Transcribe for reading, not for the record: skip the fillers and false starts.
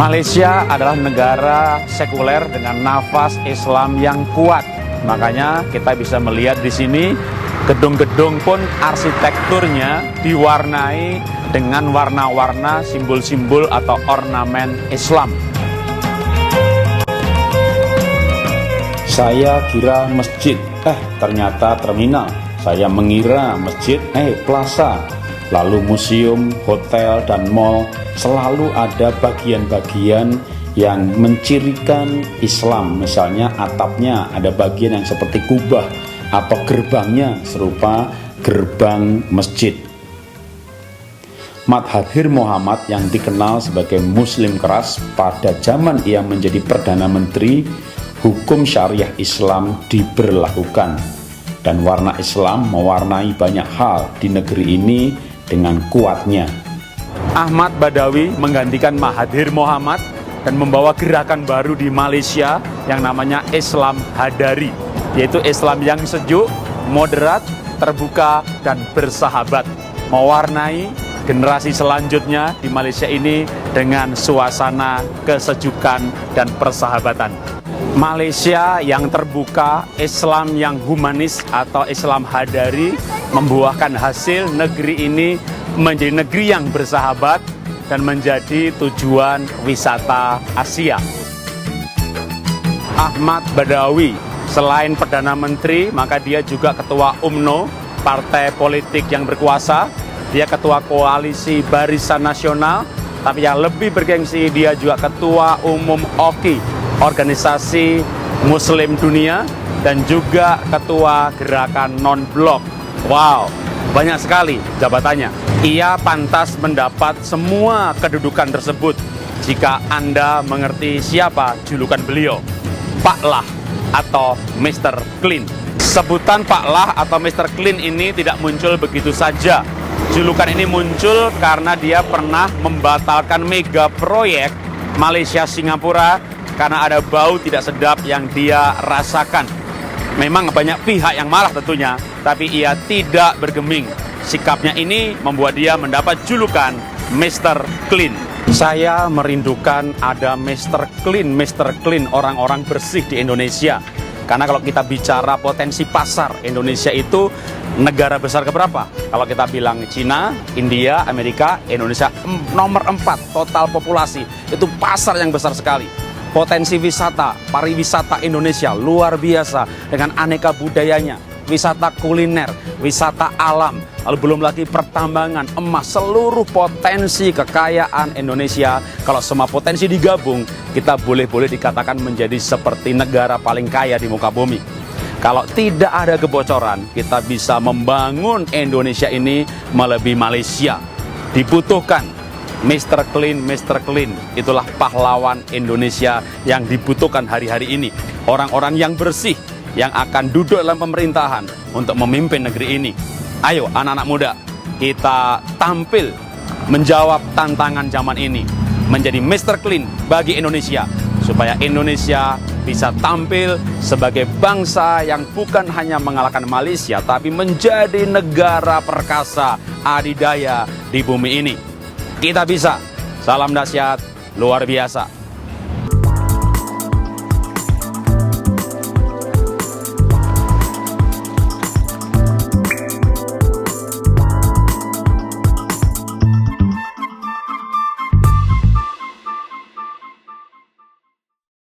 Malaysia adalah negara sekuler dengan nafas Islam yang kuat. Makanya kita bisa melihat di sini gedung-gedung pun arsitekturnya diwarnai dengan warna-warna simbol-simbol atau ornamen Islam. Saya kira masjid, ternyata terminal. Saya mengira masjid, plaza. Lalu museum, hotel, dan mall selalu ada bagian-bagian yang mencirikan Islam. Misalnya atapnya ada bagian yang seperti kubah atau gerbangnya serupa gerbang masjid. Mahathir Mohamad yang dikenal sebagai Muslim keras, pada zaman ia menjadi Perdana Menteri, hukum syariah Islam diberlakukan. Dan warna Islam mewarnai banyak hal di negeri ini dengan kuatnya. Ahmad Badawi menggantikan Mahathir Mohamad dan membawa gerakan baru di Malaysia yang namanya Islam Hadari, yaitu Islam yang sejuk, moderat, terbuka, dan bersahabat, mewarnai generasi selanjutnya di Malaysia ini dengan suasana kesejukan dan persahabatan. Malaysia yang terbuka, Islam yang humanis atau Islam Hadari membuahkan hasil negeri ini menjadi negeri yang bersahabat dan menjadi tujuan wisata Asia. Ahmad Badawi selain Perdana Menteri, maka dia juga Ketua UMNO, partai politik yang berkuasa. Dia Ketua Koalisi Barisan Nasional, tapi yang lebih bergengsi dia juga Ketua Umum OKI, Organisasi Muslim Dunia, dan juga Ketua Gerakan Non-Blok. Wow, banyak sekali jabatannya. Ia pantas mendapat semua kedudukan tersebut jika Anda mengerti siapa julukan beliau, Pak Lah atau Mr. Clean. Sebutan Pak Lah atau Mr. Clean ini tidak muncul begitu saja. Julukan ini muncul karena dia pernah membatalkan mega proyek Malaysia-Singapura karena ada bau tidak sedap yang dia rasakan. Memang banyak pihak yang marah tentunya, tapi ia tidak bergeming. Sikapnya ini membuat dia mendapat julukan Mr. Clean. Saya merindukan ada Mr. Clean, orang-orang bersih di Indonesia. Karena kalau kita bicara potensi pasar, Indonesia itu negara besar keberapa? Kalau kita bilang Cina, India, Amerika, Indonesia nomor 4 total populasi. Itu pasar yang besar sekali. Potensi wisata, pariwisata Indonesia luar biasa dengan aneka budayanya, wisata kuliner, wisata alam, lalu belum lagi pertambangan, emas, seluruh potensi kekayaan Indonesia. Kalau semua potensi digabung, kita boleh dikatakan menjadi seperti negara paling kaya di muka bumi. Kalau tidak ada kebocoran, kita bisa membangun Indonesia ini melebihi Malaysia. Dibutuhkan Mr. Clean, itulah pahlawan Indonesia yang dibutuhkan hari-hari ini. Orang-orang yang bersih, yang akan duduk dalam pemerintahan untuk memimpin negeri ini. Ayo anak-anak muda, kita tampil menjawab tantangan zaman ini, menjadi Mr. Clean bagi Indonesia, supaya Indonesia bisa tampil sebagai bangsa yang bukan hanya mengalahkan Malaysia, tapi menjadi negara perkasa adidaya di bumi ini. Kita bisa. Salam dahsyat luar biasa.